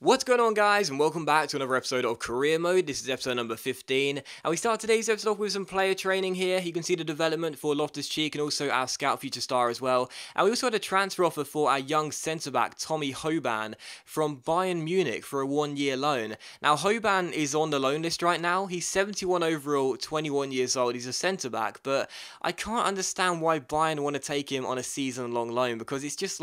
What's going on, guys, and welcome back to another episode of Career Mode. This is episode number 15, and we start today's episode off with some player training here. You can see the development for Loftus-Cheek and also our scout future star as well. And we also had a transfer offer for our young centre-back, Tommy Hoban, from Bayern Munich for a one-year loan. Now, Hoban is on the loan list right now. He's 71 overall, 21 years old. He's a centre-back, but I can't understand why Bayern want to take him on a season-long loan, because it's just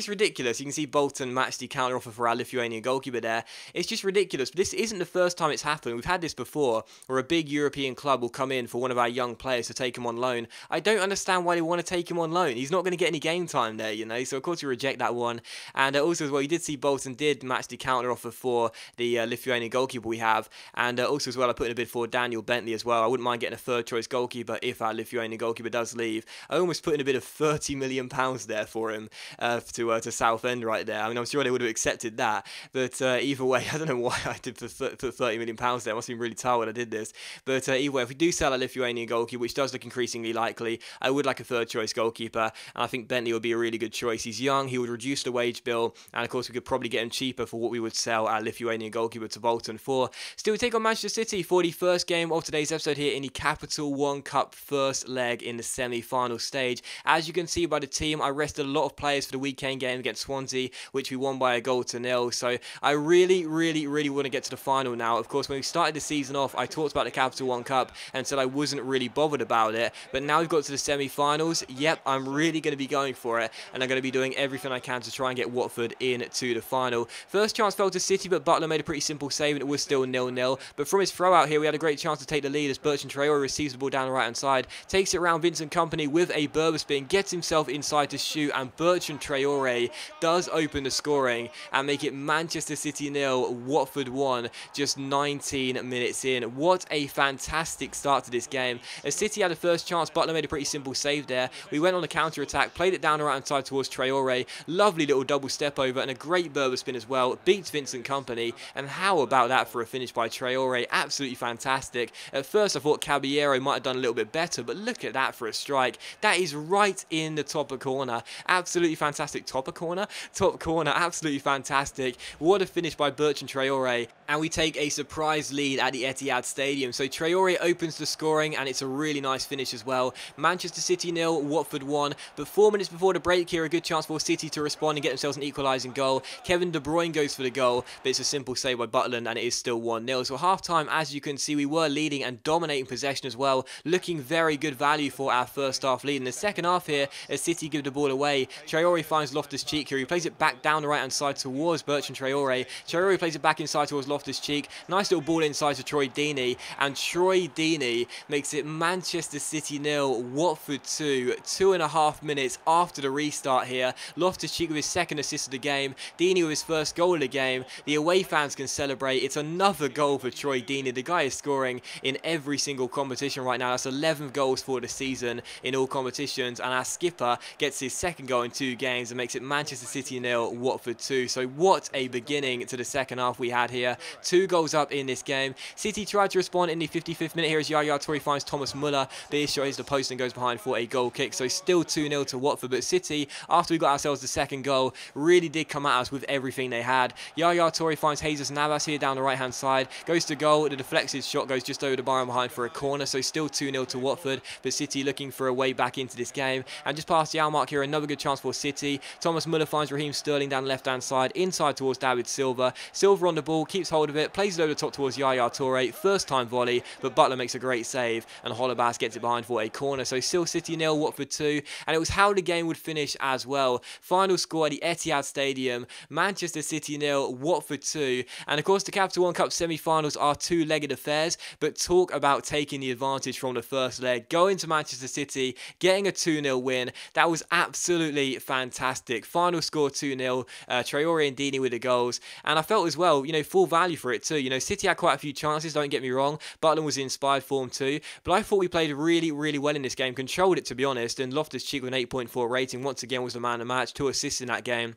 ridiculous. You can see Bolton matched the counter-offer for our Lithuanian goalkeeper there. It's just ridiculous. But this isn't the first time it's happened. We've had this before, where a big European club will come in for one of our young players to take him on loan. I don't understand why they want to take him on loan. He's not going to get any game time there, you know, so of course we reject that one. And also as well, you did see Bolton did match the counter offer for the Lithuanian goalkeeper we have, and also as well I put in a bid for Daniel Bentley as well. I wouldn't mind getting a third choice goalkeeper if our Lithuanian goalkeeper does leave. I almost put in a bid of £30 million there for him to Southend right there. I mean, I'm sure they would have accepted that. But either way, I don't know why I did put £30 million there. I must have been really tired when I did this. But either way, if we do sell a Lithuanian goalkeeper, which does look increasingly likely, I would like a third choice goalkeeper. And I think Bentley would be a really good choice. He's young, he would reduce the wage bill, and of course we could probably get him cheaper for what we would sell our Lithuanian goalkeeper to Bolton for. Still, we take on Manchester City for the first game of today's episode here in the Capital One Cup first leg in the semi-final stage. As you can see by the team, I rested a lot of players for the weekend game against Swansea, which we won by a goal to nil. So I really want to get to the final now. Of course, when we started the season off, I talked about the Capital One Cup and said I wasn't really bothered about it. But now we've got to the semi-finals. Yep, I'm really going to be going for it, and I'm going to be doing everything I can to try and get Watford into the final. First chance fell to City, but Butler made a pretty simple save, and it was still 0-0. But from his throw out here, we had a great chance to take the lead as Bertrand Traore receives the ball down the right-hand side, takes it around Vincent Kompany with a Berber spin, gets himself inside to shoot, and Bertrand Traore does open the scoring and make it Manchester City 0, Watford 1, just 19 minutes in. What a fantastic start to this game. As City had a first chance, Butler made a pretty simple save there. We went on a counter-attack, played it down the right-hand side towards Traore, lovely little double step over and a great Berber spin as well, beats Vincent Kompany, and how about that for a finish by Traore? Absolutely fantastic. At first I thought Caballero might have done a little bit better, but look at that for a strike. That is right in the top of corner. Absolutely fantastic. Top of corner? Top corner. Absolutely fantastic. What a finish by Bertrand Traore. And we take a surprise lead at the Etihad Stadium. So Traore opens the scoring, and it's a really nice finish as well. Manchester City 0, Watford 1. But 4 minutes before the break here, a good chance for City to respond and get themselves an equalising goal. Kevin De Bruyne goes for the goal, but it's a simple save by Butland, and it is still 1-0. So half-time, as you can see, we were leading and dominating possession as well. Looking very good value for our first half lead. In the second half here, as City give the ball away, Traore finds Loftus-Cheek here. He plays it back down the right-hand side towards Bertrand Traore. Traore plays it back inside towards Loftus-Cheek. Nice little ball inside to Troy Deeney, and Troy Deeney makes it Manchester City 0, Watford 2, 2.5 minutes after the restart here. Loftus-Cheek with his second assist of the game, Deeney with his first goal of the game. The away fans can celebrate. It's another goal for Troy Deeney. The guy is scoring in every single competition right now. That's 11 goals for the season in all competitions, and our skipper gets his second goal in 2 games and makes it Manchester City 0, Watford 2. So what a beginning to the second half we had here. 2 goals up in this game. City tried to respond in the 55th minute here as Yaya Toure finds Thomas Muller, but his shot hits the post and goes behind for a goal kick. So still 2-0 to Watford, but City, after we got ourselves the second goal, really did come at us with everything they had. Yaya Toure finds Jesus Navas here down the right-hand side, goes to goal. The deflected shot goes just over the bar and behind for a corner, so still 2-0 to Watford, but City looking for a way back into this game. And just past the hour mark here, another good chance for City. Thomas Muller finds Raheem Sterling down the left-hand side, inside towards David Silva. Silva on the ball, keeps hold of it, plays it over the top towards Yaya Toure. First time volley, but Butler makes a great save, and Holebas gets it behind for a corner. So still City 0, Watford 2, and it was how the game would finish as well. Final score at the Etihad Stadium, Manchester City 0, Watford 2. And of course the Capital One Cup semi-finals are 2-legged affairs, but talk about taking the advantage from the first leg, going to Manchester City, getting a 2-0 win. That was absolutely fantastic. Final score 2-0, Traore and Deeney with the goals, and I felt as well, you know, full value for it too. You know, City had quite a few chances, don't get me wrong. Butland was in inspired form too, but I thought we played really well in this game, controlled it to be honest, and Loftus-Cheek with an 8.4 rating once again was the man of the match, 2 assists in that game.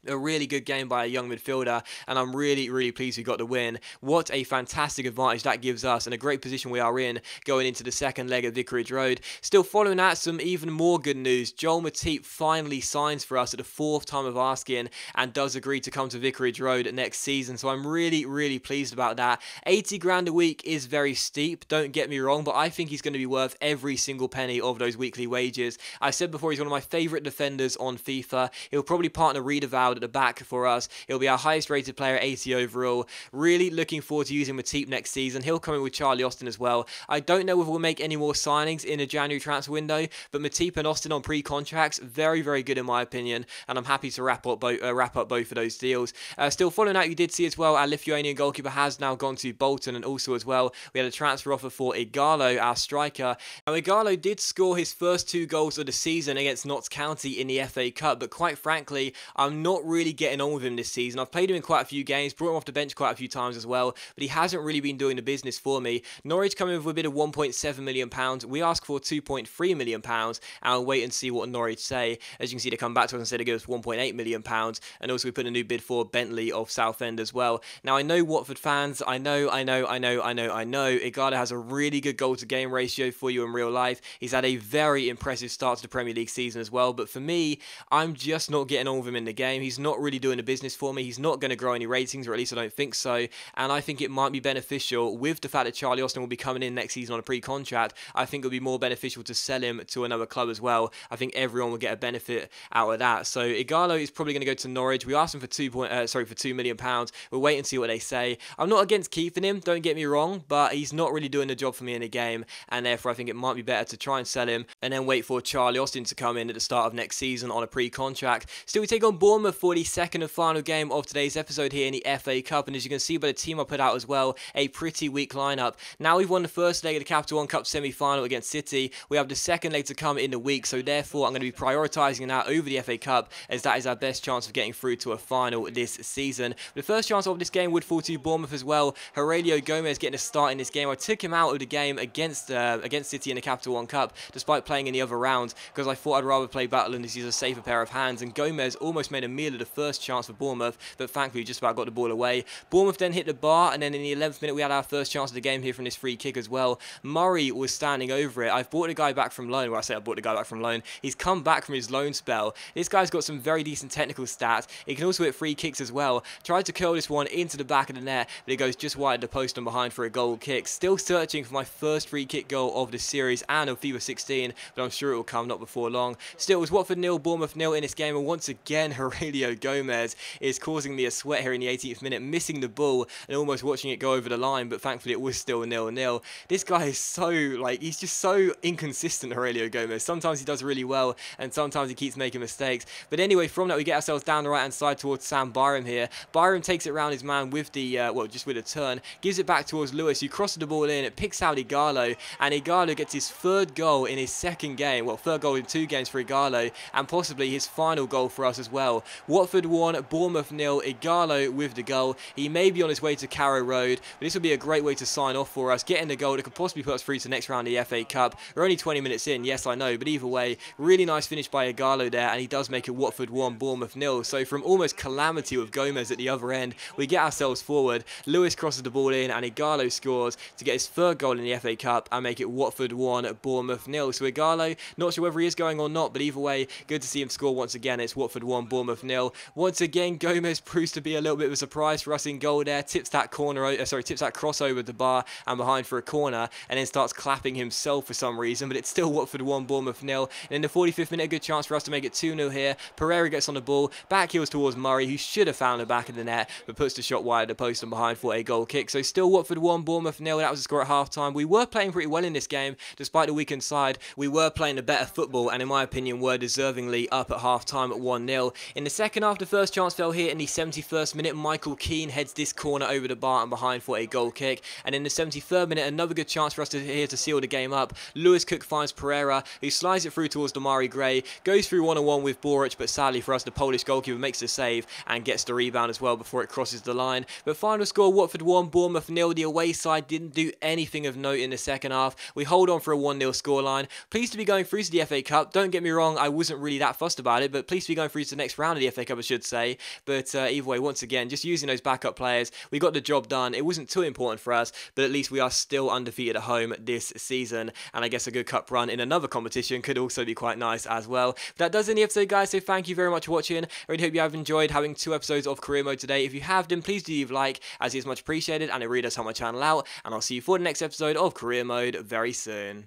A really good game by a young midfielder, and I'm really pleased we got the win. What a fantastic advantage that gives us, and a great position we are in going into the second leg at Vicarage Road. Still following that, some even more good news. Joel Matip finally signs for us at the 4th time of asking, and does agree to come to Vicarage Road next season, so I'm really pleased about that. 80 grand a week is very steep, don't get me wrong, but I think he's going to be worth every single penny of those weekly wages. I said before, he's one of my favourite defenders on FIFA. He'll probably partner Redeval at the back for us. He'll be our highest rated player at 80 overall. Really looking forward to using Matip next season. He'll come in with Charlie Austin as well. I don't know if we'll make any more signings in the January transfer window, but Matip and Austin on pre-contracts, very good in my opinion, and I'm happy to wrap up both of those deals. Still following out, you did see as well, our Lithuanian goalkeeper has now gone to Bolton, and also as well, we had a transfer offer for Igalo, our striker. Now Igalo did score his first 2 goals of the season against Notts County in the FA Cup, but quite frankly, I'm not really getting on with him this season. I've played him in quite a few games, brought him off the bench quite a few times as well, but he hasn't really been doing the business for me. Norwich coming with a bid of £1.7 million. We asked for £2.3 million, and I'll wait and see what Norwich say. As you can see, they come back to us and say they give us £1.8 million, and also we put a new bid for Bentley of Southend as well. Now, I know Watford fans, I know, Igalo has a really good goal to game ratio for you in real life. He's had a very impressive start to the Premier League season as well, but for me, I'm just not getting on with him in the game. He's not really doing the business for me. He's not going to grow any ratings, or at least I don't think so, and I think it might be beneficial with the fact that Charlie Austin will be coming in next season on a pre-contract. I think it would be more beneficial to sell him to another club as well. I think everyone will get a benefit out of that. So Igalo is probably going to go to Norwich. We asked him for £2 million. We'll wait and see what they say. I'm not against keeping him, don't get me wrong, but he's not really doing the job for me in the game, and therefore I think it might be better to try and sell him and then wait for Charlie Austin to come in at the start of next season on a pre-contract. Still, we take on Bournemouth for the second and final game of today's episode here in the FA Cup, and as you can see by the team I put out as well, a pretty weak lineup. Now we've won the first leg of the Capital One Cup semi-final against City. We have the second leg to come in the week, so therefore I'm going to be prioritising that over the FA Cup, as that is our best chance of getting through to a final this season. The first chance of this game would fall to Bournemouth as well. Aurelio Gomez getting a start in this game. I took him out of the game against City in the Capital One Cup, despite playing in the other round, because I thought I'd rather play Battleland as he's a safer pair of hands, and Gomez almost made a meal of the first chance for Bournemouth, but thankfully just about got the ball away. Bournemouth then hit the bar, and then in the 11th minute we had our first chance of the game here from this free kick as well. Murray was standing over it. I've brought the guy back from loan. Well, I say I brought the guy back from loan. He's come back from his loan spell. This guy's got some very decent technical stats. He can also hit free kicks as well. Tried to curl this one into the back of the net, but it goes just wide of the post and behind for a goal kick. Still searching for my first free kick goal of the series and of FIFA 16, but I'm sure it will come not before long. Still, it was Watford 0, Bournemouth 0 in this game, and once again, Aurelio Gomez is causing me a sweat here in the 18th minute, missing the ball and almost watching it go over the line, but thankfully it was still 0-0. This guy is so, he's just so inconsistent, Aurelio Gomez. Sometimes he does really well, and sometimes he keeps making mistakes. But anyway, from that, we get ourselves down the right-hand side towards Sam Byram here. Byram takes it around his man with the, just with a turn, gives it back towards Lewis, who crosses the ball in, it picks out Igalo, and Igalo gets his third goal in his second game, well, third goal in 2 games for Igalo, and possibly his final goal for us as well. Watford 1, Bournemouth 0, Igalo with the goal. He may be on his way to Carrow Road, but this will be a great way to sign off for us, getting the goal that could possibly put us through to the next round of the FA Cup. We're only 20 minutes in, yes I know, but either way, really nice finish by Igalo there, and he does make it Watford 1, Bournemouth 0. So from almost calamity with Gomez at the other end, we get ourselves forward. Lewis crosses the ball in, and Igalo scores to get his third goal in the FA Cup and make it Watford 1, Bournemouth 0. So Igalo, not sure whether he is going or not, but either way, good to see him score once again. It's Watford 1, Bournemouth 0. Once again, Gomez proves to be a little bit of a surprise for us in goal there. Tips that cross over the bar and behind for a corner, and then starts clapping himself for some reason, but it's still Watford 1, Bournemouth 0. And in the 45th minute, a good chance for us to make it 2-0 here. Pereira gets on the ball, back heels towards Murray, who should have found the back of the net, but puts the shot wide of the post and behind for a goal kick. So still Watford 1, Bournemouth 0. That was the score at half-time. We were playing pretty well in this game, despite the weakened side. We were playing a better football, and in my opinion, were deservingly up at half-time at 1-0. In the second half, the first chance fell here in the 71st minute. Michael Keane heads this corner over the bar and behind for a goal kick. And in the 73rd minute, another good chance for us here to seal the game up. Lewis Cook finds Pereira, who slides it through towards Damari Gray, goes through one-on-one with Boric, but sadly for us, the Polish goalkeeper makes the save and gets the rebound as well before it crosses the line. But final score, Watford 1, Bournemouth 0. The away side didn't do anything of note in the second half. We hold on for a 1-0 scoreline. Pleased to be going through to the FA Cup. Don't get me wrong, I wasn't really that fussed about it, but pleased to be going through to the next round of the FA Cup I should say, but either way, once again, just using those backup players, we got the job done. It wasn't too important for us, but at least we are still undefeated at home this season, and I guess a good cup run in another competition could also be quite nice as well. But that does end the episode, guys, so thank you very much for watching. I really hope you have enjoyed having 2 episodes of Career Mode today. If you have, then please do leave a like, as it is much appreciated, and it really does help my channel out, and I'll see you for the next episode of Career Mode very soon.